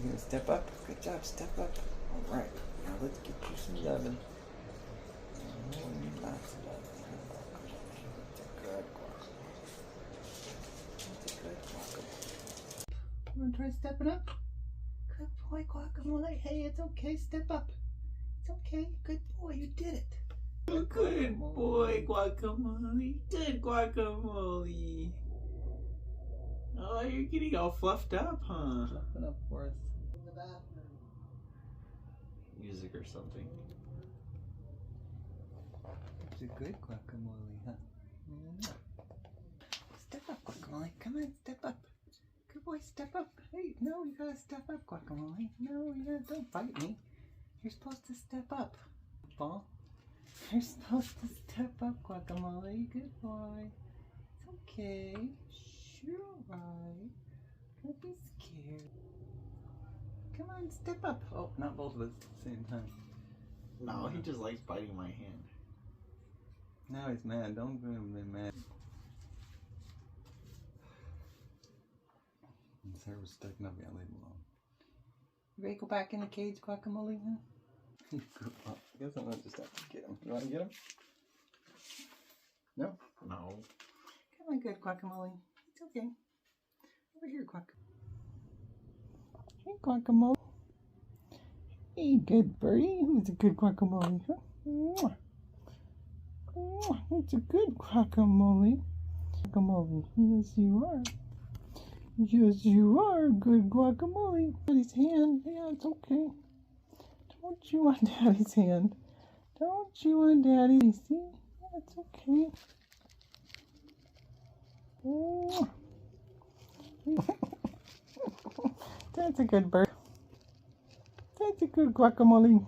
gonna step up? Good job, step up. Alright, now let's get you some loving. Oh, you need lots of loving. That's a good guacamole. That's a good guacamole. You wanna try stepping up? Good boy, guacamole. Hey, it's okay, step up. It's okay, good boy, you did it. Good boy, guacamole. Good guacamole. Oh, you're getting all fluffed up, huh? Fluffing up for us. In the bathroom. Music or something. It's a good guacamole, huh? Step up, guacamole. Come on, step up. Good boy, step up. Hey, no, you gotta step up, guacamole. No, you gotta, don't bite me. You're supposed to step up, ball. You're supposed to step up, guacamole. Good boy. It's okay. Sure, right. Don't be scared. Come on, step up. Oh, not both of us at the same time. No, he just likes biting my hand. Now he's mad. Don't get him mad. His hair was sticking up. Yeah, leave him alone. You ready to go back in the cage, guacamole? Huh? I guess I'm gonna just have to get him. You want to get him? No? No. Come on, good guacamole. It's okay. Over here, guacamole. Hey, guacamole. Hey, good birdie. Who's a good guacamole? Huh? Mwah. Mwah. It's a good guacamole. Guacamole. Yes, you are. Yes, you are. Good guacamole. Daddy's hand. Yeah, it's okay. Don't chew on Daddy's hand. Don't chew on Daddy. See? Yeah, it's okay. That's a good bird. That's a good guacamole.